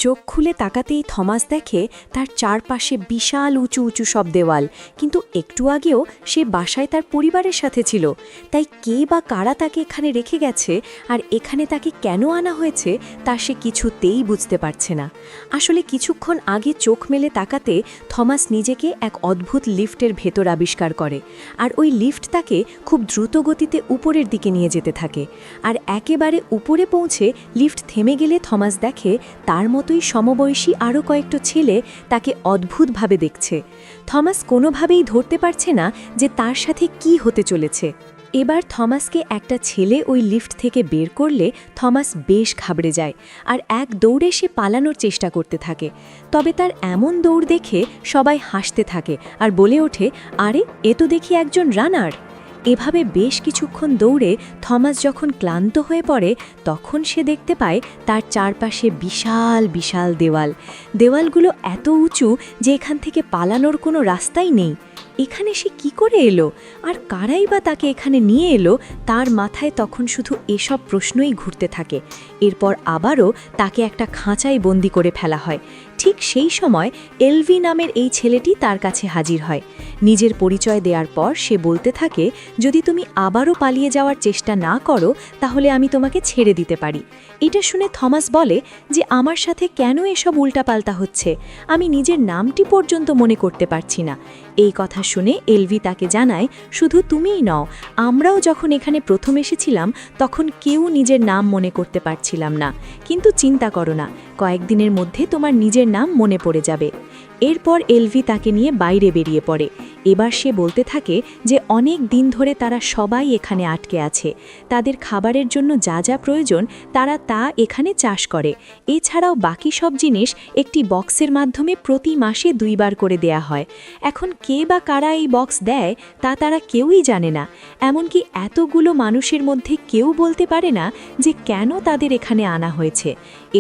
চোখ খুলে তাকাতেই থমাস দেখে তার চারপাশে বিশাল উঁচু উঁচু সব দেওয়াল, কিন্তু একটু আগেও সে বাসায় তার পরিবারের সাথে ছিল। তাই কে বা কারা তাকে এখানে রেখে গেছে আর এখানে তাকে কেন আনা হয়েছে তা সে কিছুতেই বুঝতে পারছে না। আসলে কিছুক্ষণ আগে চোখ মেলে তাকাতে থমাস নিজেকে এক অদ্ভুত লিফটের ভেতর আবিষ্কার করে, আর ওই লিফট তাকে খুব দ্রুত গতিতে উপরের দিকে নিয়ে যেতে থাকে। আর একেবারে উপরে পৌঁছে লিফট থেমে গেলে থমাস দেখে তার মতোই সমবয়সী আরও কয়েকটা ছেলে তাকে অদ্ভুতভাবে দেখছে। থমাস কোনোভাবেই ধরতে পারছে না যে তার সাথে কি হতে চলেছে। এবার থমাসকে একটা ছেলে ওই লিফট থেকে বের করলে থমাস বেশ ঘাবড়ে যায়, আর এক দৌড়ে সে পালানোর চেষ্টা করতে থাকে। তবে তার এমন দৌড় দেখে সবাই হাসতে থাকে আর বলে ওঠে, আরে এ তো দেখি একজন রানার। এভাবে বেশ কিছুক্ষণ দৌড়ে থমাস যখন ক্লান্ত হয়ে পড়ে তখন সে দেখতে পায় তার চারপাশে বিশাল বিশাল দেওয়ালগুলো এত উঁচু যে এখান থেকে পালানোর কোনো রাস্তাই নেই। এখানে সে কি করে এলো, আর কারাই বা তাকে এখানে নিয়ে এলো, তার মাথায় তখন শুধু এসব প্রশ্নই ঘুরতে থাকে। এরপর আবারও তাকে একটা খাঁচায় বন্দি করে ফেলা হয়। ঠিক সেই সময় এলভি নামের এই ছেলেটি তার কাছে হাজির হয়। নিজের পরিচয় দেওয়ার পর সে বলতে থাকে, যদি তুমি আবারও পালিয়ে যাওয়ার চেষ্টা না করো তাহলে আমি তোমাকে ছেড়ে দিতে পারি। এটা শুনে থমাস বলে যে আমার সাথে কেন এসব উল্টাপাল্টা হচ্ছে, আমি নিজের নামটি পর্যন্ত মনে করতে পারছি না। এই কথা শুনে এলভি তাকে জানায়, শুধু তুমিই নও, আমরাও যখন এখানে প্রথম এসেছিলাম তখন কেউ নিজের নাম মনে করতে পারছিলাম না, কিন্তু চিন্তা করো না, কয়েকদিনের মধ্যে তোমার নিজের নাম মনে পড়ে যাবে। এরপর এলভি তাকে নিয়ে বাইরে বেরিয়ে পড়ে। এবার সে বলতে থাকে যে অনেক দিন ধরে তারা সবাই এখানে আটকে আছে, তাদের খাবারের জন্য যা যা প্রয়োজন তারা তা এখানে চাষ করে। এছাড়াও বাকি সব জিনিস একটি বক্সের মাধ্যমে প্রতি মাসে 2 বার করে দেয়া হয়। এখন কে বা কারা এই বক্স দেয় তা তারা কেউই জানে না। এমনকি এতগুলো মানুষের মধ্যে কেউ বলতে পারে না যে কেন তাদের এখানে আনা হয়েছে।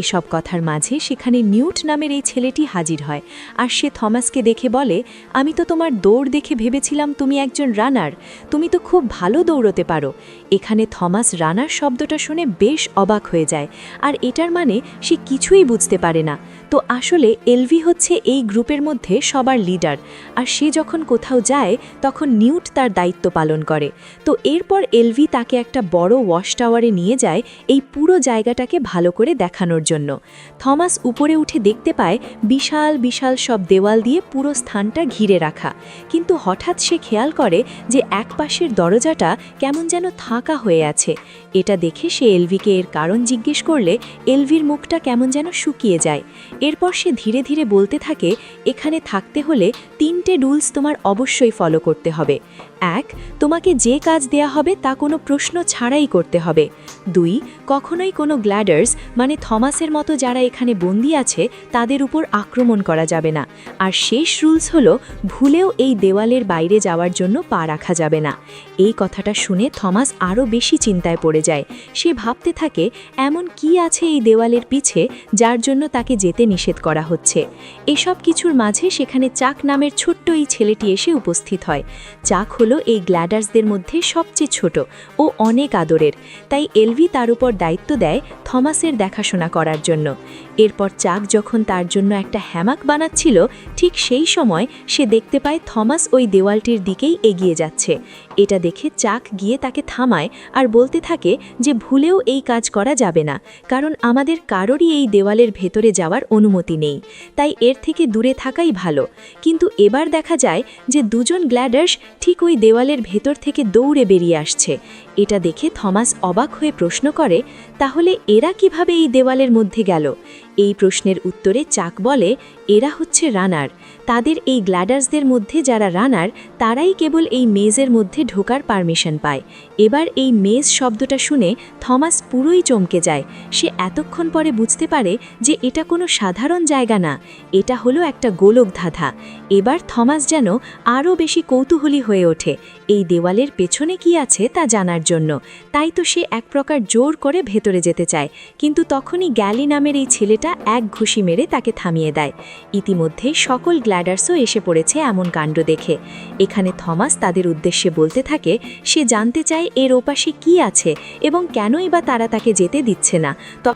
এসব কথার মাঝে সেখানে নিউট নামের এই ছেলেটি হাজির হয়, আর সে থমাসকে দেখে বলে, আমি তো তোমার দৌড় দেখে ভেবেছিলাম তুমি একজন রানার, তুমি তো খুব ভালো দৌড়তে পারো। এখানে থমাস রানার শব্দটা শুনে বেশ অবাক হয়ে যায়, আর এটার মানে সে কিছুই বুঝতে পারে না। তো আসলে এলভি হচ্ছে এই গ্রুপের মধ্যে সবার লিডার, আর সে যখন কোথাও যায় তখন নিউট তার দায়িত্ব পালন করে। তো এরপর এলভি তাকে একটা বড় ওয়াশ টাওয়ারে নিয়ে যায় এই পুরো জায়গাটাকে ভালো করে দেখানোর জন্য। থমাস উপরে উঠে দেখতে পায় বিশাল বিশাল সব দেওয়াল দিয়ে পুরো স্থানটা ঘিরে রাখা, কিন্তু হঠাৎ সে খেয়াল করে যে এক পাশের দরজাটা কেমন যেন ফাঁকা হয়ে আছে। এটা দেখে সে এলভিকে এর কারণ জিজ্ঞেস করলে এলভির মুখটা কেমন যেন শুকিয়ে যায়। এরপর সে ধীরে ধীরে বলতে থাকে, এখানে থাকতে হলে 3টে রুলস তোমার অবশ্যই ফলো করতে হবে। 1, তোমাকে যে কাজ দেয়া হবে তা কোনো প্রশ্ন ছাড়াই করতে হবে। 2, কখনোই কোনো গ্ল্যাডার্স মানে থমাসের মতো যারা এখানে বন্দী আছে তাদের উপর আক্রমণ করা যাবে না। আর শেষ রুলস হলো ভুলেও এই দেওয়ালের বাইরে যাওয়ার জন্য পা রাখা যাবে না। এই কথাটা শুনে থমাস আরও বেশি চিন্তায় পড়ে যায়। সে ভাবতে থাকে এমন কি আছে এই দেওয়ালের পিছে যার জন্য তাকে যেতে নিষেধ করা হচ্ছে। এসব কিছুর মাঝে সেখানে চাক নামের ছোট্ট এই ছেলেটি এসে উপস্থিত হয়। চাক হলো এই গ্ল্যাডার্সদের মধ্যে সবচেয়ে ছোট ও অনেক আদরের, তাই এলভি তার উপর দায়িত্ব দেয় থমাসের দেখাশোনা করার জন্য। এরপর চাক যখন তার জন্য একটা হ্যামাক বানাচ্ছিল ঠিক সেই সময় সে দেখতে পায় থমাস ওই দেওয়ালটির দিকেই এগিয়ে যাচ্ছে। এটা দেখে চাক গিয়ে তাকে থামায় আর বলতে থাকে যে ভুলেও এই কাজ করা যাবে না, কারণ আমাদের কারোরই এই দেওয়ালের ভেতরে যাওয়ার অনুমতি নেই, তাই এর থেকে দূরে থাকাই ভালো। কিন্তু এবার দেখা যায় যে দুজন গ্ল্যাডার্স ঠিক ওই দেওয়ালের ভেতর থেকে দৌড়ে বেরিয়ে আসছে। এটা দেখে থমাস অবাক হয়ে প্রশ্ন করে, তাহলে এরা কিভাবে এই দেওয়ালের মধ্যে গেল? এই প্রশ্নের উত্তরে চাক বলে, এরা হচ্ছে রানার। তাদের এই গ্ল্যাডার্সদের মধ্যে যারা রানার তারাই কেবল এই মেজের মধ্যে ঢোকার পারমিশন পায়। এবার এই মেজ শব্দটা শুনে থমাস পুরোই চমকে যায়। সে এতক্ষণ পরে বুঝতে পারে যে এটা কোনো সাধারণ জায়গা না, এটা হলো একটা গোলকধাঁধা। এবার থমাস যেন আরও বেশি কৌতূহলী হয়ে ওঠে এই দেওয়ালের পেছনে কি আছে তা জানার জন্য। তাই তো সে এক প্রকার জোর করে ভেতরে যেতে চায়, কিন্তু তখনই গ্যালি নামের এই ছেলেটি সেটা এক ঘুষি মেরে তাকে থামিয়ে দেয়। ইতিমধ্যে সকল গ্ল্যাডার্সও এসে পড়েছে এমন কাণ্ড দেখে। এখানে থমাস তাদের উদ্দেশ্যে বলতে থাকে সে জানতে চায় এর ওপাশে কি আছে এবং কেনই বা তারা তাকে যেতে দিচ্ছে না।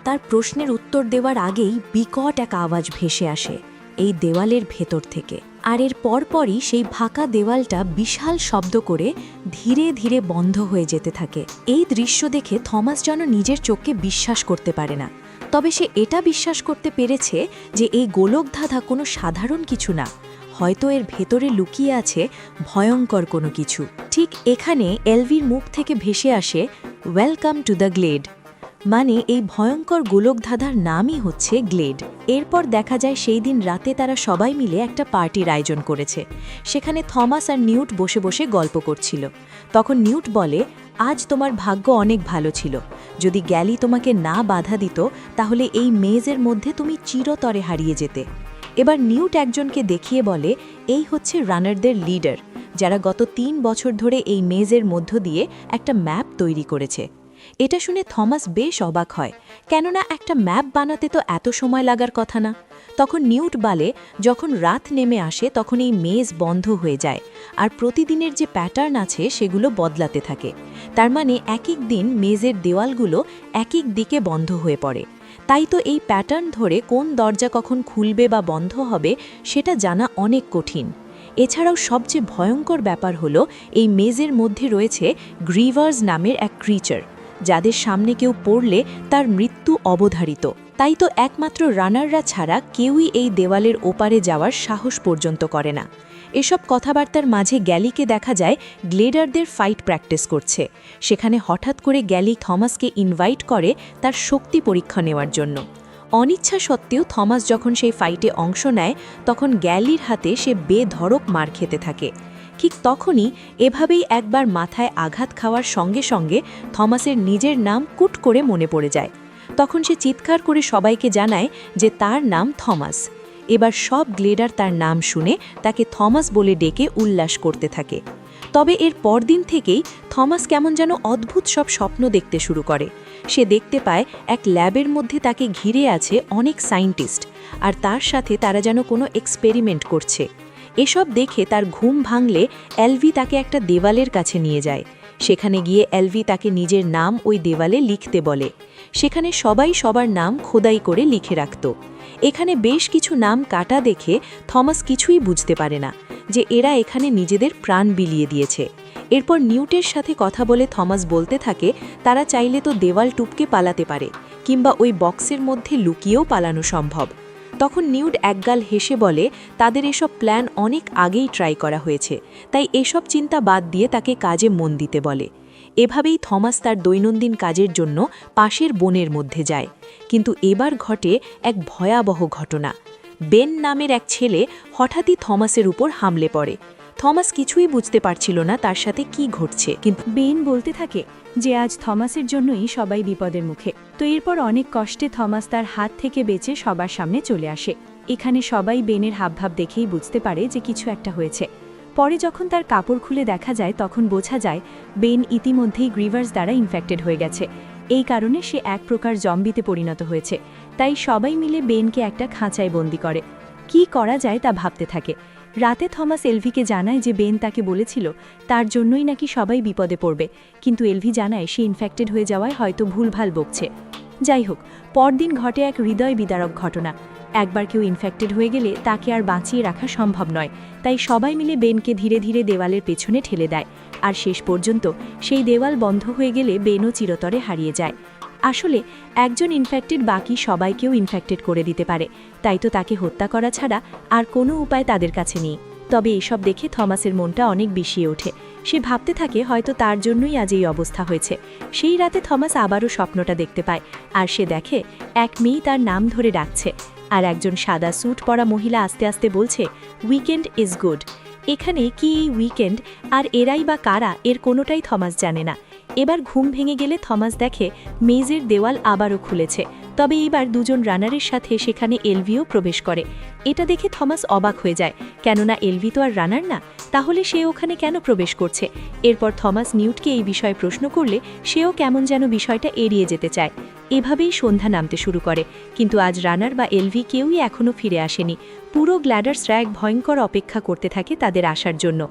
তার প্রশ্নের উত্তর দেওয়ার আগেই বিকট এক আওয়াজ ভেসে আসে এই দেওয়ালের ভেতর থেকে, আর এর পরপরই সেই ফাঁকা দেওয়ালটা বিশাল শব্দ করে ধীরে ধীরে বন্ধ হয়ে যেতে থাকে। এই দৃশ্য দেখে থমাস যেন নিজের চোখকে বিশ্বাস করতে পারে না। তবে সে এটা বিশ্বাস করতে পেরেছে যে এই গোলকধাঁধা কোনো সাধারণ কিছু না, হয়তো এর ভেতরে লুকিয়ে আছে ভয়ঙ্কর কোনো কিছু। ঠিক এখানে এলভির মুখ থেকে ভেসে আসে ওয়েলকাম টু দ্য গ্লেড, মানে এই ভয়ঙ্কর গোলকধাঁধার নামই হচ্ছে গ্লেড। এরপর দেখা যায় সেই দিন রাতে তারা সবাই মিলে একটা পার্টির আয়োজন করেছে। সেখানে থমাস আর নিউট বসে বসে গল্প করছিল। তখন নিউট বলে, আজ তোমার ভাগ্য অনেক ভালো ছিল। যদি গ্যালি তোমাকে না বাধা দিত তাহলে এই মেজের মধ্যে তুমি চিরতরে হারিয়ে যেতে। এবার নিউট একজনকে দেখিয়ে বলে, এই হচ্ছে রানারদের লিডার, যারা গত ৩ বছর ধরে এই মেজের মধ্য দিয়ে একটা ম্যাপ তৈরি করেছে। এটা শুনে থমাস বেশ অবাক হয়, কেননা একটা ম্যাপ বানাতে তো এত সময় লাগার কথা না। তখন নিউট বলে, যখন রাত নেমে আসে তখন এই মেজ বন্ধ হয়ে যায়, আর প্রতিদিনের যে প্যাটার্ন আছে সেগুলো বদলাতে থাকে। তার মানে এক এক দিন মেজের দেওয়ালগুলো এক এক দিকে বন্ধ হয়ে পড়ে। তাই তো এই প্যাটার্ন ধরে কোন দরজা কখন খুলবে বা বন্ধ হবে সেটা জানা অনেক কঠিন। এছাড়াও সবচেয়ে ভয়ঙ্কর ব্যাপার হলো এই মেজের মধ্যে রয়েছে গ্রিভার্স নামের এক ক্রিচার, যাদের সামনে কেউ পড়লে তার মৃত্যু অবধারিত। তাই তো একমাত্র রানাররা ছাড়া কেউই এই দেওয়ালের ওপারে যাওয়ার সাহস পর্যন্ত করে না। এসব কথাবার্তার মাঝে গ্যালিকে দেখা যায় গ্লেডারদের ফাইট প্র্যাকটিস করছে। সেখানে হঠাৎ করে গ্যালি থমাসকে ইনভাইট করে তার শক্তি পরীক্ষা নেওয়ার জন্য। অনিচ্ছা সত্ত্বেও থমাস যখন সেই ফাইটে অংশ নেয় তখন গ্যালির হাতে সে বেধড়ক মার খেতে থাকে। ঠিক তখনই এভাবেই একবার মাথায় আঘাত খাওয়ার সঙ্গে সঙ্গে থমাসের নিজের নাম কুট করে মনে পড়ে যায়। তখন সে চিৎকার করে সবাইকে জানায় যে তার নাম থমাস। এবার সব গ্লেডার তার নাম শুনে তাকে থমাস বলে ডেকে উল্লাস করতে থাকে। তবে এর পরদিন থেকেই থমাস কেমন যেন অদ্ভুত সব স্বপ্ন দেখতে শুরু করে। সে দেখতে পায় এক ল্যাবের মধ্যে তাকে ঘিরে আছে অনেক সায়েন্টিস্ট, আর তার সাথে তারা যেন কোনো এক্সপেরিমেন্ট করছে। এসব দেখে তার ঘুম ভাঙলে এলভি তাকে একটা দেওয়ালের কাছে নিয়ে যায়। সেখানে গিয়ে এলভি তাকে নিজের নাম ওই দেওয়ালে লিখতে বলে। সেখানে সবাই সবার নাম খোদাই করে লিখে রাখত। এখানে বেশ কিছু নাম কাটা দেখে থমাস কিছুই বুঝতে পারে না যে এরা এখানে নিজেদের প্রাণ বিলিয়ে দিয়েছে। এরপর নিউটের সাথে কথা বলে থমাস বলতে থাকে তারা চাইলে তো দেওয়াল টুপকে পালাতে পারে, কিংবা ওই বক্সের মধ্যে লুকিয়েও পালানো সম্ভব। তখন নিউট একগাল হেসে বলে তাদের এসব প্ল্যান অনেক আগেই ট্রাই করা হয়েছে, তাই এসব চিন্তা বাদ দিয়ে তাকে কাজে মন দিতে বলে। এভাবেই থমাস তার দৈনন্দিন কাজের জন্য পাশের বনের মধ্যে যায়। কিন্তু এবার ঘটে এক ভয়াবহ ঘটনা। বেন নামের এক ছেলে হঠাৎই থমাসের উপর হামলে পড়ে। থমাস কিছুই বুঝতে পারছিল না তার সাথে কি ঘটছে, কিন্তু বেন বলতে থাকে যে আজ থমাসের জন্যই সবাই বিপদের মুখে। তো এরপর অনেক কষ্টে থমাস তার হাত থেকে বেঁচে সবার সামনে চলে আসে। এখানে সবাই বেনের হাবভাব দেখেই বুঝতে পারে যে কিছু একটা হয়েছে। পরে যখন তার কাপড় খুলে দেখা যায় তখন বোঝা যায় বেন ইতিমধ্যেই গ্রিভার্স দ্বারা ইনফেক্টেড হয়ে গেছে। এই কারণে সে এক প্রকার জম্বিতে পরিণত হয়েছে। তাই সবাই মিলে বেনকে একটা খাঁচায় বন্দি করে। কি করা যায় তা ভাবতে থাকে। রাতে থমাস এলভিকে জানায় যে বেন তাকে বলেছিল তার জন্যই নাকি সবাই বিপদে পড়বে, কিন্তু এলভি জানায় সে ইনফেক্টেড হয়ে যাওয়ায় হয়তো ভুলভাল বকছে। যাই হোক, পরদিন ঘটে এক হৃদয় বিদারক ঘটনা। একবার কেউ ইনফেক্টেড হয়ে গেলে তাকে আর বাঁচিয়ে রাখা সম্ভব নয়, তাই সবাই মিলে বেনকে ধীরে ধীরে দেওয়ালের পেছনে ঠেলে দেয়। আর শেষ পর্যন্ত সেই দেওয়াল বন্ধ হয়ে গেলে বেনও চিরতরে হারিয়ে যায়। আসলে একজন ইনফেক্টেড বাকি সবাইকেও ইনফেক্টেড করে দিতে পারে, তাই তো তাকে হত্যা করা ছাড়া আর কোনো উপায় তাদের কাছে নেই। তবে এসব দেখে থমাসের মনটা অনেক বিষিয়ে ওঠে। সে ভাবতে থাকে হয়তো তার জন্যই আজ এই অবস্থা হয়েছে। সেই রাতে থমাস আবারও স্বপ্নটা দেখতে পায়, আর সে দেখে এক মেয়ে তার নাম ধরে ডাকছে, আর একজন সাদা স্যুট পরা মহিলা আস্তে আস্তে বলছে উইকেন্ড ইজ গুড। এখানে কি এই উইকেন্ড আর এরাই বা কারা, এর কোনোটাই থমাস জানে না। এবার ঘুম ভেঙে গেলে থমাস দেখে মেজের দেওয়াল আবারও খুলেছে, তবে এবার দুজন রানারের সাথে সেখানে এলভিও প্রবেশ করে। এটা দেখে থমাস অবাক হয়ে যায়, কেননা এলভি তো আর রানার না, তাহলে সে ওখানে কেন প্রবেশ করছে। এরপর থমাস নিউটকে এই বিষয়ে প্রশ্ন করলে সেও কেমন যেন বিষয়টা এড়িয়ে যেতে চায়। এভাবেই সন্ধ্যা নামতে শুরু করে, কিন্তু আজ রানার বা এলভি কেউই এখনও ফিরে আসেনি। পুরো গ্ল্যাডার্সরা এক ভয়ঙ্কর অপেক্ষা করতে থাকে তাদের আসার জন্য।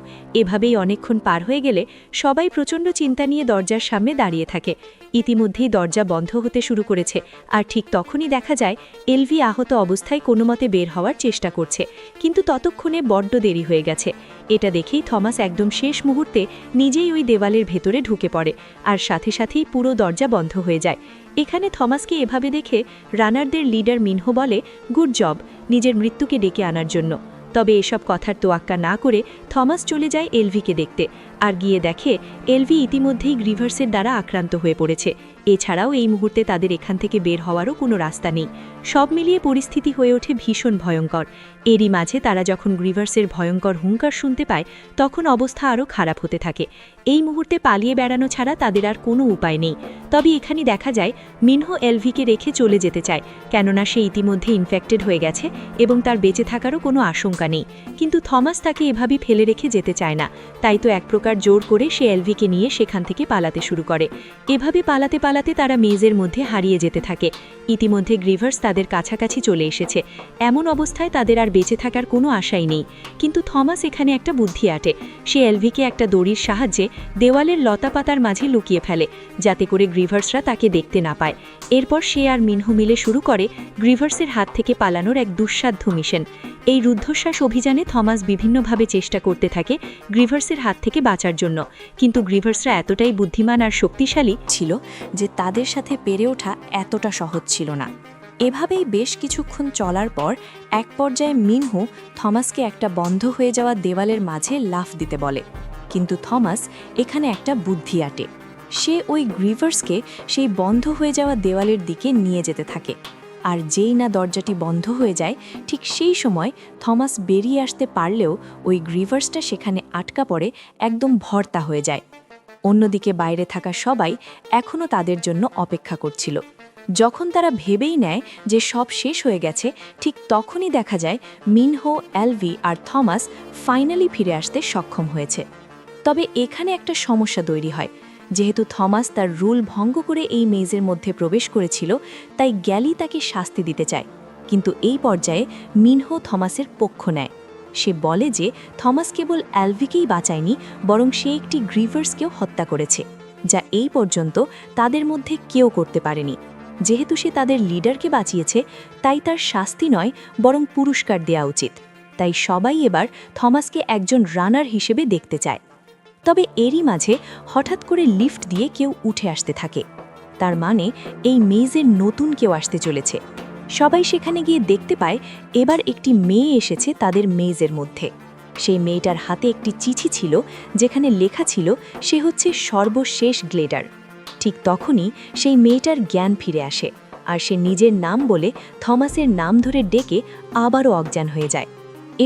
এভাবেই অনেকক্ষণ পার হয়ে গেলে সবাই প্রচণ্ড চিন্তা নিয়ে দরজার সামনে দাঁড়িয়ে থাকে। ইতিমধ্যেই দরজা বন্ধ হতে শুরু করেছে, আর ঠিক তখনই দেখা যায় এলভি আহত অবস্থায় কোনোমতে বের হওয়ার চেষ্টা করছে, কিন্তু ততক্ষণে বড্ড দেরি হয়ে গেছে। এটা দেখেই থমাস একদম শেষ মুহূর্তে নিজেই ওই দেওয়ালের ভেতরে ঢুকে পড়ে, আর সাথে সাথেই পুরো দরজা বন্ধ হয়ে যায়। এখানে থমাসকে এভাবে দেখে রানারদের লিডার মিনহো বলে, গুড জব, নিজের মৃত্যুকে ডেকে আনার জন্য। তবে এসব কথার তোয়াক্কা না করে থমাস চলে যায় এলভিকে দেখতে, আর গিয়ে দেখে এলভি ইতিমধ্যেই গ্রিভার্সের দ্বারা আক্রান্ত হয়ে পড়েছে। এছাড়াও এই মুহূর্তে তাদের এখান থেকে বের হওয়ারও কোনো রাস্তা নেই। সব মিলিয়ে পরিস্থিতি হয়ে ওঠে ভীষণ ভয়ঙ্কর। এরই মাঝে তারা যখন গ্রিভার্সের ভয়ঙ্কর হুঙ্কার শুনতে পায়, তখন অবস্থা আরও খারাপ হতে থাকে। এই মুহূর্তে পালিয়ে বেড়ানো ছাড়া তাদের আর কোনো উপায় নেই। তবে এখানে দেখা যায় মিনহো এলভিকে রেখে চলে যেতে চায়, কেননা সে ইতিমধ্যে ইনফেক্টেড হয়ে গেছে এবং তার বেঁচে থাকারও কোনো আশঙ্কা নেই। কিন্তু থমাস তাকে এভাবেই ফেলে রেখে যেতে চায় না, তাই তো এক প্রকার জোর করে সে এলভিকে নিয়ে সেখান থেকে পালাতে শুরু করে। এভাবে পালাতে পালাতে তারা মেজের মধ্যে হারিয়ে যেতে থাকে। ইতিমধ্যে গ্রিভার্স তাদের কাছাকাছি চলে এসেছে। এমন অবস্থায় তাদের আর বেঁচে থাকার কোনো আশাই নেই। কিন্তু থমাস এখানে একটা বুদ্ধি আটে। সে এলভিকে একটা দড়ির সাহায্যে দেওয়ালের লতাপাতার মাঝে লুকিয়ে ফেলে, যাতে করে গ্রিভার্সরা তাকে দেখতে না পায়। এরপর সে আর মিনহো মিলে শুরু করে গ্রিভার্সের হাত থেকে পালানোর এক দুঃসাধ্য মিশন। এই রুদ্ধশ্বাস অভিযানে থমাস বিভিন্নভাবে চেষ্টা করতে থাকে গ্রিভার্সের হাত থেকে বাঁচার জন্য, কিন্তু গ্রিভার্সরা এতটাই বুদ্ধিমান আর শক্তিশালী ছিল যে তাদের সাথে পেরে ওঠা এতটা সহজ ছিল না। এভাবেই বেশ কিছুক্ষণ চলার পর এক পর্যায়ে মিনহো থমাসকে একটা বন্ধ হয়ে যাওয়া দেওয়ালের মাঝে লাফ দিতে বলে, কিন্তু থমাস এখানে একটা বুদ্ধি আটে। সে ওই গ্রিভার্সকে সেই বন্ধ হয়ে যাওয়া দেওয়ালের দিকে নিয়ে যেতে থাকে, আর যেই না দরজাটি বন্ধ হয়ে যায়, ঠিক সেই সময় থমাস বেরিয়ে আসতে পারলেও ওই গ্রিভার্সটা সেখানে আটকা পড়ে একদম ভর্তা হয়ে যায়। অন্যদিকে বাইরে থাকা সবাই এখনও তাদের জন্য অপেক্ষা করছিল। যখন তারা ভেবেই নেয় যে সব শেষ হয়ে গেছে, ঠিক তখনই দেখা যায় মিনহো, এলভি আর থমাস ফাইনালি ফিরে আসতে সক্ষম হয়েছে। তবে এখানে একটা সমস্যা তৈরি হয়। যেহেতু থমাস তার রুল ভঙ্গ করে এই মেজের মধ্যে প্রবেশ করেছিল, তাই গ্যালি তাকে শাস্তি দিতে চায়। কিন্তু এই পর্যায়ে মিনহো থমাসের পক্ষ নেয়। সে বলে যে থমাস কেবল এলভিকেই বাঁচায়নি, বরং সে একটি গ্রিভার্সকেও হত্যা করেছে, যা এই পর্যন্ত তাদের মধ্যে কেউ করতে পারেনি। যেহেতু সে তাদের লিডারকে বাঁচিয়েছে, তাই তার শাস্তি নয় বরং পুরস্কার দেওয়া উচিত। তাই সবাই এবার থমাসকে একজন রানার হিসেবে দেখতে চায়। তবে এরই মাঝে হঠাৎ করে লিফট দিয়ে কেউ উঠে আসতে থাকে। তার মানে এই মেজের নতুন কেউ আসতে চলেছে। সবাই সেখানে গিয়ে দেখতে পায় এবার একটি মেয়ে এসেছে তাদের মেজের মধ্যে। সেই মেয়েটার হাতে একটি চিঠি ছিল, যেখানে লেখা ছিল সে হচ্ছে সর্বশেষ গ্লেডার। ঠিক তখনই সেই মেয়েটার জ্ঞান ফিরে আসে, আর সে নিজের নাম বলে থমাসের নাম ধরে ডেকে আবারও অজ্ঞান হয়ে যায়।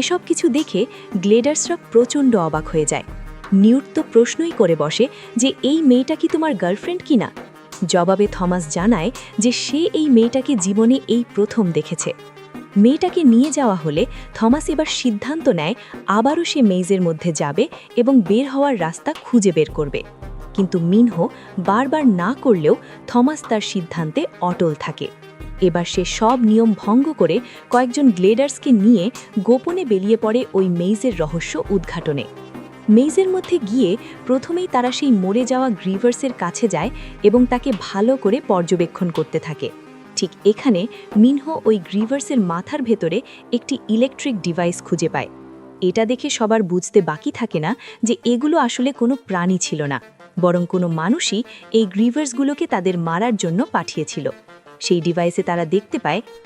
এসব কিছু দেখে গ্লেডার্সরা প্রচণ্ড অবাক হয়ে যায়। নিউট তো প্রশ্নই করে বসে যে এই মেয়েটা কি তোমার গার্লফ্রেন্ড কিনা। জবাবে থমাস জানায় যে সে এই মেয়েটাকে জীবনে এই প্রথম দেখেছে। মেয়েটাকে নিয়ে যাওয়া হলে থমাস এবার সিদ্ধান্ত নেয় আবারও সে মেজের মধ্যে যাবে এবং বের হওয়ার রাস্তা খুঁজে বের করবে। কিন্তু মিনহো বারবার না করলেও থমাস তার সিদ্ধান্তে অটল থাকে। এবার সে সব নিয়ম ভঙ্গ করে কয়েকজন গ্লেডার্সকে নিয়ে গোপনে বেরিয়ে পড়ে ওই মেজের রহস্য উদ্ঘাটনে। মেজের মধ্যে গিয়ে প্রথমেই তারা সেই মরে যাওয়া গ্রিভার্সের কাছে যায় এবং তাকে ভালো করে পর্যবেক্ষণ করতে থাকে। ঠিক এখানে মিনহো ওই গ্রিভার্সের মাথার ভেতরে একটি ইলেকট্রিক ডিভাইস খুঁজে পায়। এটা দেখে সবার বুঝতে বাকি থাকে না যে এগুলো আসলে কোনো প্রাণী ছিল না, বরং কোনো মানুষই এই গ্রিভার্সগুলোকে তাদের মারার জন্য পাঠিয়েছিল। সেই ডিভাইসে তারা দেখতে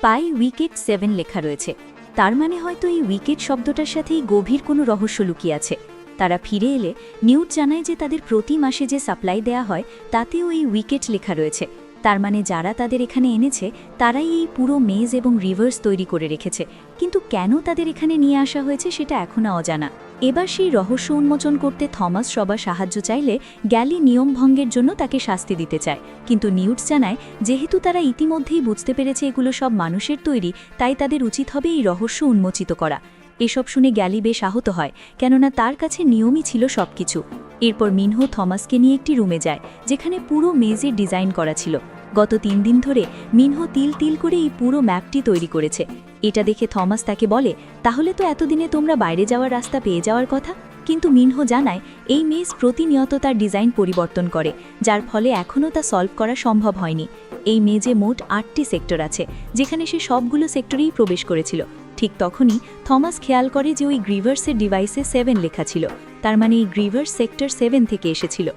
পায় উইকেট 7 লেখা রয়েছে। তার মানে হয়তো এই উইকেট শব্দটার সাথেই গভীর কোনো রহস্য লুকিয়ে আছে। তারা ফিরে এলে নিউট জানায় যে তাদের প্রতি মাসে যে সাপ্লাই দেয়া হয় তাতেও এই উইকেট লেখা রয়েছে। তার মানে যারা তাদের এখানে এনেছে তারাই এই পুরো মেজ এবং রিভার্স তৈরি করে রেখেছে। কিন্তু কেন তাদের এখানে নিয়ে আসা হয়েছে সেটা এখনও অজানা। এবার সেই রহস্য উন্মোচন করতে থমাস সবার সাহায্য চাইলে গ্যালি নিয়ম ভঙ্গের জন্য তাকে শাস্তি দিতে চায়। কিন্তু নিউট জানায় যেহেতু তারা ইতিমধ্যেই বুঝতে পেরেছে এগুলো সব মানুষের তৈরি, তাই তাদের উচিত হবে এই রহস্য উন্মোচিত করা। এসব শুনে গ্যালি বেশ আহত হয়, কেননা তার কাছে নিয়মই ছিল সবকিছু। এরপর মিনহো থমাসকে নিয়ে একটি রুমে যায়, যেখানে পুরো মেজের ডিজাইন করা ছিল। গত 3 দিন ধরে মিনহো তিল তিল করে এই পুরো ম্যাপটি তৈরি করেছে। এটা দেখে থমাস তাকে বলে, তাহলে তো এতদিনে তোমরা বাইরে যাওয়ার রাস্তা পেয়ে যাওয়ার কথা। কিন্তু মিনহো জানায় এই মেজ প্রতিনিয়ত তার ডিজাইন পরিবর্তন করে, যার ফলে এখনও তা সলভ করা সম্ভব হয়নি। এই মেজে মোট 8টি সেক্টর আছে, যেখানে সে সবগুলো সেক্টরেই প্রবেশ করেছিল। ঠিক তখনই থমাস খেয়াল করে যে ওই গ্রিভার্সের ডিভাইসে 7 লেখা ছিল, তার মানে এই গ্রিভার্স সেক্টর 7 থেকে এসেছিল।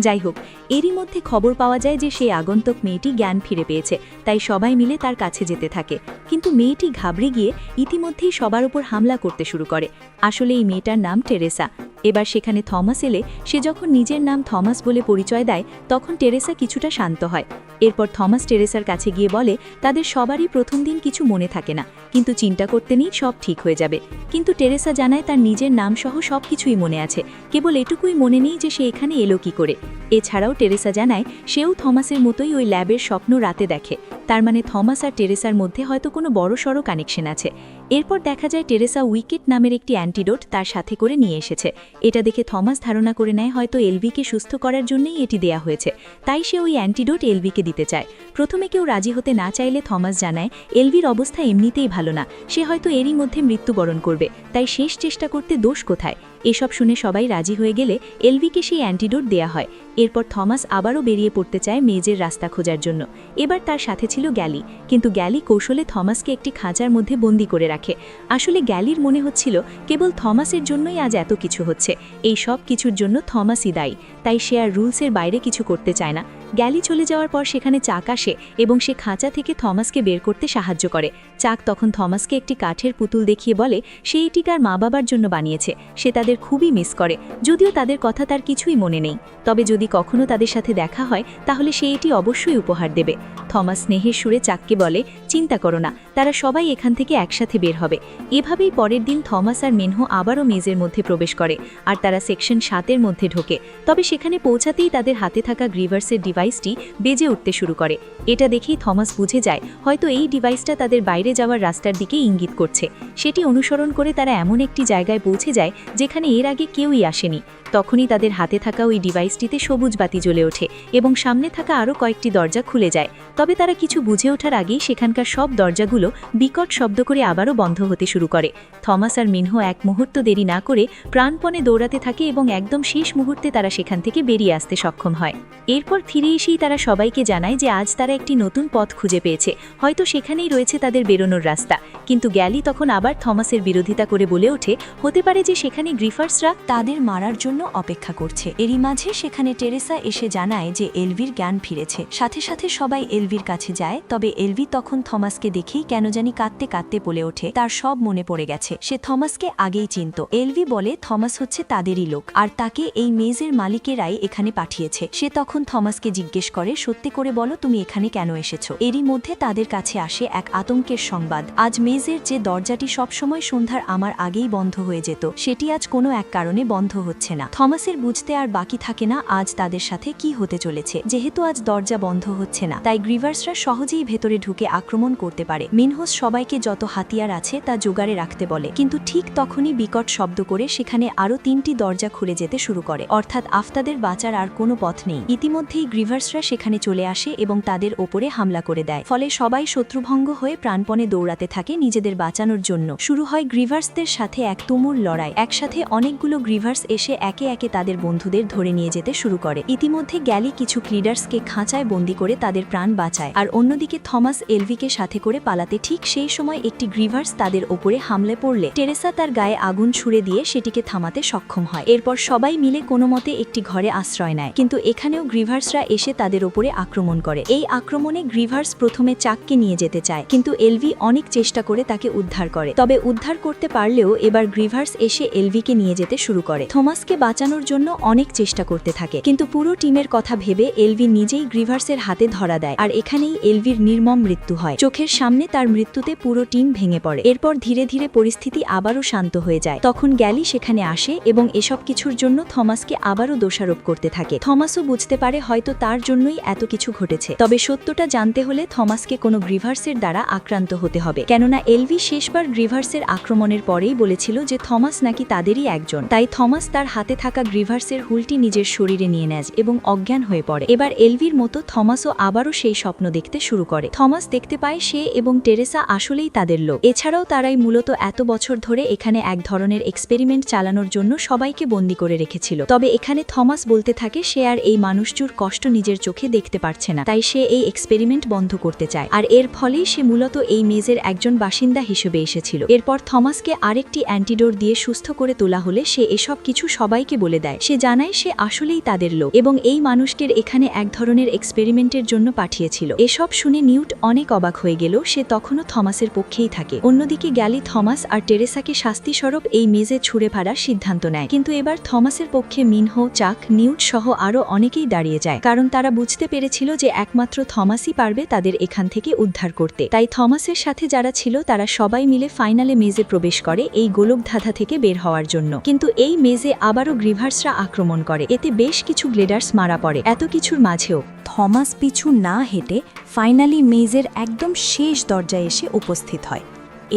যাই হোক, এরই মধ্যে খবর পাওয়া যায় যে সেই আগন্তুক মেয়েটি জ্ঞান ফিরে পেয়েছে, তাই সবাই মিলে তার কাছে যেতে থাকে। কিন্তু মেয়েটি ঘাবড়ে গিয়ে ইতিমধ্যেই সবার উপর হামলা করতে শুরু করে। আসলে এই মেয়েটার নাম টেরেসা। এবার সেখানে থমাস এলে সে যখন নিজের নাম থমাস বলে পরিচয় দেয়, তখন টেরেসা কিছুটা শান্ত হয়। এরপর থমাস টেরেসার কাছে গিয়ে বলে তাদের সবারই প্রথম দিন কিছু মনে থাকে না, কিন্তু চিন্তা করতে নেই, সব ঠিক হয়ে যাবে। কিন্তু টেরেসা জানায় তার নিজের নাম সহ সব কিছুই মনে আছে, কেবল এটুকুই মনে নেই যে সে এখানে এলো কি করে। এছাড়াও টেরেসা জানায় সেও থমাসের মতোই ওই ল্যাবের স্বপ্ন রাতে দেখে, তার মানে থমাস আর টেরেসার মধ্যে হয়তো কোনো বড়সড় কানেকশন আছে। এরপর দেখা যায় টেরেসা উইকেট নামের একটি অ্যান্টিডোট তার সাথে করে নিয়ে এসেছে। এটা দেখে থমাস ধারণা করে নেয় হয়তো এলভিকে সুস্থ করার জন্যই এটি দেয়া হয়েছে, তাই সে ওই অ্যান্টিডোট এলভিকে দিতে চায়। প্রথমে কেউ রাজি হতে না চাইলে থমাস জানায় এলভির অবস্থা এমনিতেই ভালো না, সে হয়তো এরই মধ্যে মৃত্যুবরণ করবে, তাই শেষ চেষ্টা করতে দোষ কোথায়। এসব শুনে সবাই রাজি হয়ে গেলে এলভিকে সেই অ্যান্টিডোট দেয়া হয়। এরপর থমাস আবারও বেরিয়ে পড়তে চায় মেজের রাস্তা খোঁজার জন্য। এবার তার সাথে ছিল গ্যালি, কিন্তু গ্যালি কৌশলে থমাসকে একটি খাঁচার মধ্যে বন্দি করে রাখে। আসলে গ্যালির মনে হচ্ছিল কেবল থমাসের জন্যই আজ এত কিছু হচ্ছে, এই সব কিছুর জন্য থমাসই দায়ী, তাই সে আর রুলসের বাইরে কিছু করতে চায় না। গ্যালি চলে যাওয়ার পর সেখানে চাক আসে এবং সে খাঁচা থেকে থমাসকে বের করতে সাহায্য করে। চাক তখন থমাসকে একটি কাঠের পুতুল দেখিয়ে বলে সে এটি তার মা বাবার জন্য বানিয়েছে, সে তাদের খুবই মিস করে, যদিও তাদের কথা তার কিছুই মনে নেই। তবে যদি কখনো তাদের সাথে দেখা হয় তাহলে সে এটি অবশ্যই উপহার দেবে। থমাস স্নেহের সুরে চাককে বলে চিন্তা করো না, তারা সবাই এখান থেকে একসাথে বের হবে। এভাবেই পরের দিন থমাস আর মিনহো আবারও মেজের মধ্যে প্রবেশ করে, আর তারা সেকশন 7-এর মধ্যে ঢোকে। তবে সেখানে পৌঁছাতেই তাদের হাতে থাকা গ্রিভার্সের ডিভাইসটি বেজে উঠতে শুরু করে। এটা দেখেই থমাস বুঝে যায় হয়তো এই ডিভাইসটা তাদের বাইরে যাওয়ার রাস্তার দিকে ইঙ্গিত করছে। সেটি অনুসরণ করে তারা এমন একটি জায়গায় পৌঁছে যায় যেখানে এর আগে কেউই আসেনি। তখনই তাদের হাতে থাকা ওই ডিভাইসটিতে সবুজ বাতি জ্বলে ওঠে এবং সামনে থাকা আরও কয়েকটি দরজা খুলে যায়। তবে তারা কিছু বুঝে ওঠার আগেই সেখানকার সব দরজাগুলো বিকট শব্দ করে আবারও বন্ধ হতে শুরু করে। থমাস আর মিনহো এক মুহূর্ত দেরি না করে প্রাণপণে দৌড়াতে থাকে এবং একদম শেষ মুহূর্তে তারা সেখান থেকে বেরিয়ে আসতে সক্ষম হয়। এরপর ফিরে এসেই তারা সবাইকে জানায় যে আজ তারা একটি নতুন পথ খুঁজে পেয়েছে, হয়তো সেখানেই রয়েছে তাদের বেরোনোর রাস্তা। কিন্তু গ্যালি তখন আবার থমাসের বিরোধিতা করে বলে ওঠে হতে পারে যে সেখানে গ্রিফার্সরা তাদের মারার জন্য অপেক্ষা করছে। এরই মাঝে সেখানে টেরেসা এসে জানায় যে এলভির জ্ঞান ফিরেছে। সাথে সাথে সবাই এলভির কাছে যায়, তবে এলভি তখন থমাসকে দেখেই কেন জানি কাঁদতে কাঁদতে বলে ওঠে তার সব মনে পড়ে গেছে, সে থমাসকে আগেই চিনত। এলভি বলে থমাস হচ্ছে তাদেরই লোক, আর তাকে এই মেজের মালিকেরাই এখানে পাঠিয়েছে। সে তখন থমাসকে জিজ্ঞেস করে সত্যি করে বলো তুমি এখানে কেন এসেছো। এরই মধ্যে তাদের কাছে আসে এক আতঙ্কের সংবাদ, আজ মেজের যে দরজাটি সবসময় সন্ধ্যার আমার আগেই বন্ধ হয়ে যেত, সেটি আজ কোনো এক কারণে বন্ধ হচ্ছে না। থমাসের বুঝতে আর বাকি থাকে না আজ তাদের সাথে কি হতে চলেছে। যেহেতু আজ দরজা বন্ধ হচ্ছে না, তাই গ্রিভার্সরা সহজেই ভেতরে ঢুকে আক্রমণ করতে পারে। মিনহোস সবাইকে যত হাতিয়ার আছে তা জোগাড়ে রাখতে বলে, কিন্তু ঠিক তখনই বিকট শব্দ করে সেখানে আরও 3টি দরজা খুলে যেতে শুরু করে, অর্থাৎ আফতাদের বাঁচার আর কোনো পথ নেই। ইতিমধ্যেই গ্রিভার্সরা সেখানে চলে আসে এবং তাদের ওপরে হামলা করে দেয়, ফলে সবাই শত্রুভঙ্গ হয়ে প্রাণপণে দৌড়াতে থাকে নিজেদের বাঁচানোর জন্য। শুরু হয় গ্রিভার্সদের সাথে এক তুমুল লড়াই। একসাথে অনেকগুলো গ্রিভার্স এসে একে একে তাদের বন্ধুদের ধরে নিয়ে যেতে শুরু করে। ইতিমধ্যে গ্যালি কিছু ক্লিডার্সকে খাঁচায় বন্দি করে তাদের প্রাণ বাঁচায়, আর অন্যদিকে থমাস এলভিকে সাথে করে পালাতে ঠিক সেই সময় একটি গ্রিভার্স তাদের ওপরে হামলে পড়লে টেরেসা তার গায়ে আগুন ছুড়ে দিয়ে সেটিকে থামাতে সক্ষম হয়। এরপর সবাই মিলে কোনো মতে একটি ঘরে আশ্রয় নেয়, কিন্তু এখানেও গ্রিভার্সরা এসে তাদের ওপরে আক্রমণ করে। এই আক্রমণে গ্রিভার্স প্রথমে চাককে নিয়ে যেতে চায়, কিন্তু এলভি অনেক চেষ্টা করে তাকে উদ্ধার করে। তবে উদ্ধার করতে পারলেও এবার গ্রিভার্স এসে এলভিকে নিয়ে যেতে শুরু করে। থমাসকে বাঁচানোর জন্য অনেক চেষ্টা করতে থাকে, কিন্তু পুরো টিমের কথা ভেবে এলভি নিজেই গ্রিভার্সের হাতে ধরা দেয়, আর এখানেই এলভির নির্মম মৃত্যু হয়। চোখের সামনে তার মৃত্যুতে পুরো টিম ভেঙে পড়ে। এরপর ধীরে ধীরে পরিস্থিতি আবারও শান্ত হয়ে যায়। তখন গ্যালি সেখানে আসে এবং এসব কিছুর জন্য থমাসকে আবারও দোষারোপ করতে থাকে। থমাসও বুঝতে পারে হয়তো তার জন্যই এত কিছু ঘটেছে। তবে সত্যটা জানতে হলে থমাসকে কোনো গ্রিভার্সের দ্বারা আক্রান্ত হতে হবে, কেননা এলভি শেষবার গ্রিভার্সের আক্রমণের পরেই বলেছিল যে থমাস নাকি তাদেরই একজন। তাই থমাস তার হাতে থাকা গ্রিভার্সের হুলটি নিজের শরীরে নিয়ে নেয় এবং অজ্ঞান হয়ে পড়ে। এবার এলভির মতো থমাসও আবারও সেই স্বপ্ন দেখতে শুরু করে। থমাস দেখতে পায় সে এবং টেরেসা আসলেই তাদের লোক। এছাড়াও তারাই মূলত এত বছর ধরে এখানে এক ধরনের এক্সপেরিমেন্ট চালানোর জন্য সবাইকে বন্দী করে রেখেছিল। তবে এখানে থমাস বলতে থাকে সে আর এই মানুষটির কষ্ট নিজের চোখে দেখতে পারছে না, তাই সে এই এক্সপেরিমেন্ট বন্ধ করতে চায়। আর এর ফলেই সে মূলত এই মেজের একজন বাসিন্দা হিসেবে এসেছিল। এরপর থমাসকে আরেকটি অ্যান্টিডোট দিয়ে সুস্থ করে তোলা হলে সে এসব কিছু সবাইকে বলে দেয়। সে জানায় সে আসলেই তাদের লোক এবং এই মানুষকে এখানে এক ধরনের এক্সপেরিমেন্টের জন্য পাঠিয়েছিল। এসব শুনে নিউট অনেক অবাক হয়ে গেল, সে তখনও থমাসের পক্ষেই থাকে। অন্যদিকে গ্যালি থমাস আর টেরেসাকে শাস্তিস্বরূপ এই মেজে ছুঁড়ে ফেলার সিদ্ধান্ত নেয়, কিন্তু এবার থমাসের পক্ষে মিনহো, চাক, নিউট সহ আরও অনেকেই দাঁড়িয়ে যায়, কারণ তারা বুঝতে পেরেছিল যে একমাত্র থমাসই পারবে তাদের এখান থেকে উদ্ধার করতে। তাই থমাসের সাথে যারা ছিল তারা সবাই মিলে ফাইনালে মেজে প্রবেশ করে এই গোলকধাঁধা থেকে বের হওয়ার জন্য। কিন্তু এই মেজে আবারও গ্রিভার্সরা আক্রমণ করে, এতে বেশ কিছু গ্লেডার্স মারা পড়ে। এত কিছুর মাঝেও থমাস পিছু না হেঁটে ফাইনালি মেজের একদম শেষ দরজায় এসে উপস্থিত হয়।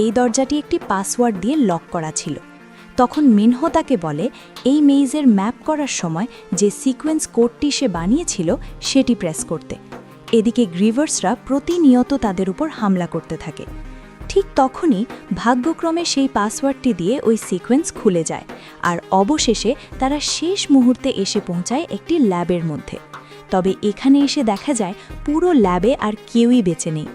এই দরজাটি একটি পাসওয়ার্ড দিয়ে লক করা ছিল। তখন মিনহো তাকে বলে এই মেজের ম্যাপ করার সময় যে সিকোয়েন্স কোডটি সে বানিয়েছিল সেটি প্রেস করতে। এদিকে গ্রিভার্সরা প্রতিনিয়ত তাদের উপর হামলা করতে থাকে। ঠিক তখনই ভাগ্যক্রমে সেই পাসওয়ার্ডটি দিয়ে ওই সিকোয়েন্স খুলে যায়, আর অবশেষে তারা শেষ মুহূর্তে এসে পৌঁছায় একটি ল্যাবের মধ্যে। তবে এখানে এসে দেখা যায় পুরো ল্যাবে আর কেউই বেঁচে নেই।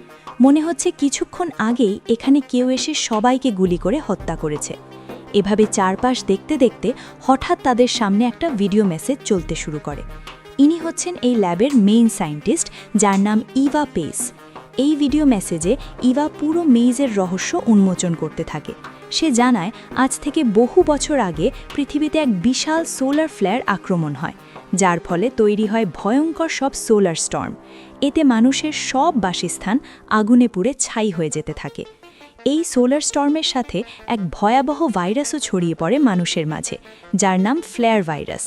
মনে হচ্ছে কিছুক্ষণ আগেই এখানে কেউ এসে সবাইকে গুলি করে হত্যা করেছে। এভাবে চারপাশ দেখতে দেখতে হঠাৎ তাদের সামনে একটা ভিডিও মেসেজ চলতে শুরু করে। ইনি হচ্ছেন এই ল্যাবের মেইন সায়েন্টিস্ট, যার নাম ইভা পেস। এই ভিডিও মেসেজে ইভা পুরো মেজের রহস্য উন্মোচন করতে থাকে। সে জানায় আজ থেকে বহু বছর আগে পৃথিবীতে এক বিশাল সোলার ফ্লেয়ার আক্রমণ হয়, যার ফলে তৈরি হয় ভয়ঙ্কর সব সোলার স্টর্ম। এতে মানুষের সব বাসস্থান আগুনে পুড়ে ছাই হয়ে যেতে থাকে। এই সোলার স্টর্মের সাথে এক ভয়াবহ ভাইরাসও ছড়িয়ে পড়ে মানুষের মাঝে, যার নাম ফ্লেয়ার ভাইরাস।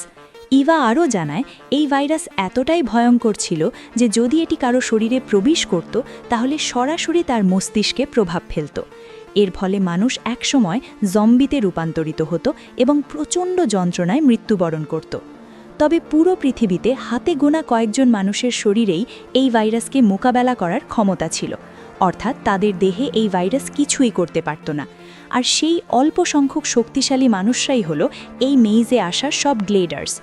ইভা আরও জানায় এই ভাইরাস এতটাই ভয়ঙ্কর ছিল যে যদি এটি কারো শরীরে প্রবেশ করত তাহলে সরাসরি তার মস্তিষ্কে প্রভাব ফেলত। এর ফলে মানুষ একসময় জম্বিতে রূপান্তরিত হতো এবং প্রচণ্ড যন্ত্রণায় মৃত্যুবরণ করত। তবে পুরো পৃথিবীতে হাতে গোনা কয়েকজন মানুষের শরীরেই এই ভাইরাসকে মোকাবেলা করার ক্ষমতা ছিল, অর্থাৎ তাদের দেহে এই ভাইরাস কিছুই করতে পারত না। আর সেই অল্প সংখ্যক শক্তিশালী মানুষরাই হলো এই মেইজে আসা সব গ্লেডার্স।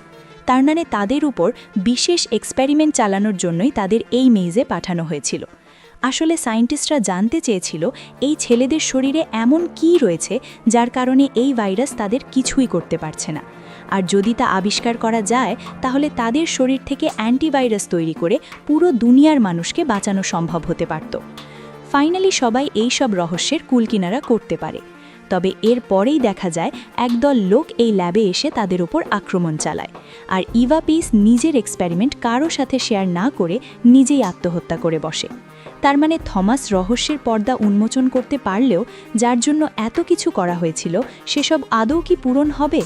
তার মানে তাদের উপর বিশেষ এক্সপেরিমেন্ট চালানোর জন্যই তাদের এই মেইজে পাঠানো হয়েছিল। আসলে সায়েন্টিস্টরা জানতে চেয়েছিল এই ছেলেদের শরীরে এমন কী রয়েছে যার কারণে এই ভাইরাস তাদের কিছুই করতে পারছে না। আর যদি তা আবিষ্কার করা যায় তাহলে তাদের শরীর থেকে অ্যান্টিভাইরাস তৈরি করে পুরো দুনিয়ার মানুষকে বাঁচানো সম্ভব হতে পারত। ফাইনালি সবাই এই সব রহস্যের কুলকিনারা করতে পারে। তবে এর পরেই দেখা যায় একদল লোক এই ল্যাবে এসে তাদের উপর আক্রমণ চালায়, আর ইভা পিস নিজের এক্সপেরিমেন্ট কারো সাথে শেয়ার না করে নিজেই আত্মহত্যা করে বসে। তার মানে থমাস রহস্যের পর্দা উন্মোচন করতে পারলেও যার জন্য এত কিছু করা হয়েছিল সেসব আদৌ কি পূরণ হবে?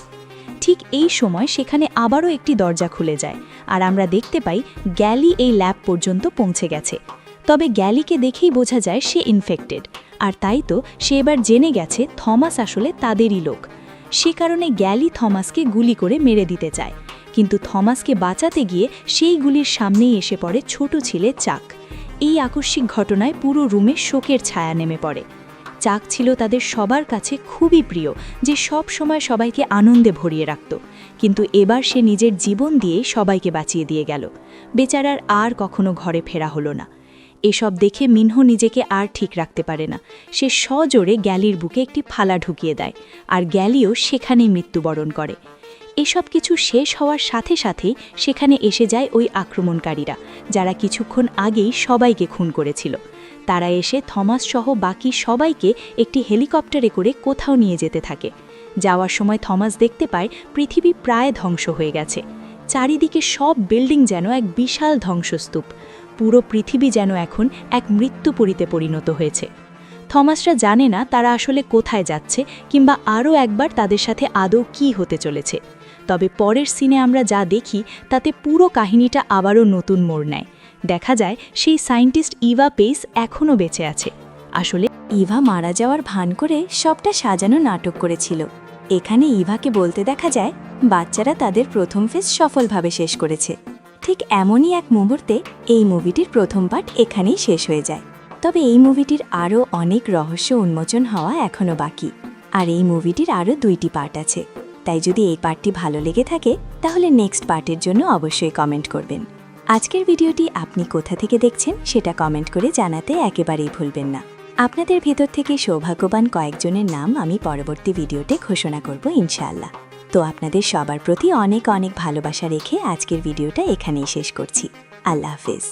ঠিক এই সময় সেখানে আবারও একটি দরজা খুলে যায়, আর আমরা দেখতে পাই গ্যালি এই ল্যাব পর্যন্ত পৌঁছে গেছে। তবে গ্যালিকে দেখেই বোঝা যায় সে ইনফেক্টেড, আর তাই তো সে এবার জেনে গেছে থমাস আসলে তাদেরই লোক। সে কারণে গ্যালি থমাসকে গুলি করে মেরে দিতে চায়, কিন্তু থমাসকে বাঁচাতে গিয়ে সেই গুলির সামনেই এসে পড়ে ছোট ছেলে চাক। এই আকস্মিক ঘটনায় পুরো রুমে শোকের ছায়া নেমে পড়ে। চাক ছিল তাদের সবার কাছে খুবই প্রিয়, যে সব সময় সবাইকে আনন্দে ভরিয়ে রাখত, কিন্তু এবার সে নিজের জীবন দিয়ে সবাইকে বাঁচিয়ে দিয়ে গেল। বেচারার আর কখনো ঘরে ফেরা হলো না। এসব দেখে মিনহো নিজেকে আর ঠিক রাখতে পারে না। সে সজোরে গ্যালির বুকে একটি ফালা ঢুকিয়ে দেয়, আর গ্যালিও সেখানেই মৃত্যুবরণ করে। এসব কিছু শেষ হওয়ার সাথে সাথেই সেখানে এসে যায় ওই আক্রমণকারীরা, যারা কিছুক্ষণ আগেই সবাইকে খুন করেছিল। তারা এসে থমাস সহ বাকি সবাইকে একটি হেলিকপ্টারে করে কোথাও নিয়ে যেতে থাকে। যাওয়ার সময় থমাস দেখতে পায় পৃথিবী প্রায় ধ্বংস হয়ে গেছে। চারিদিকে সব বিল্ডিং যেন এক বিশাল ধ্বংসস্তূপ। পুরো পৃথিবী যেন এখন এক মৃত্যুপুরীতে পরিণত হয়েছে। থমাসরা জানে না তারা আসলে কোথায় যাচ্ছে, কিংবা আরও একবার তাদের সাথে আদৌ কী হতে চলেছে। তবে পরের সিনে আমরা যা দেখি তাতে পুরো কাহিনীটা আবারও নতুন মোড় নেয়। দেখা যায় সেই সায়েন্টিস্ট ইভা পেইস এখনও বেঁচে আছে। আসলে ইভা মারা যাওয়ার ভান করে সবটা সাজানো নাটক করেছিল। এখানে ইভাকে বলতে দেখা যায় বাচ্চারা তাদের প্রথম ফেজ সফলভাবে শেষ করেছে। ঠিক এমনই এক মুহূর্তে এই মুভিটির প্রথম পার্ট এখানেই শেষ হয়ে যায়। তবে এই মুভিটির আরও অনেক রহস্য উন্মোচন হওয়া এখনও বাকি, আর এই মুভিটির আরও 2টি পার্ট আছে। তাই যদি এই পার্টটি ভালো লেগে থাকে তাহলে নেক্সট পার্টের জন্য অবশ্যই কমেন্ট করবেন। আজকের ভিডিওটি আপনি কোথা থেকে দেখছেন সেটা কমেন্ট করে জানাতে একেবারেই ভুলবেন না। আপনাদের ভেতর থেকে সৌভাগ্যবান কয়েকজনের নাম আমি পরবর্তী ভিডিওতে ঘোষণা করব ইনশাআল্লাহ। তো আপনাদের সবার প্রতি অনেক অনেক ভালোবাসা রেখে আজকের ভিডিওটা এখানেই শেষ করছি। আল্লাহ হাফেজ।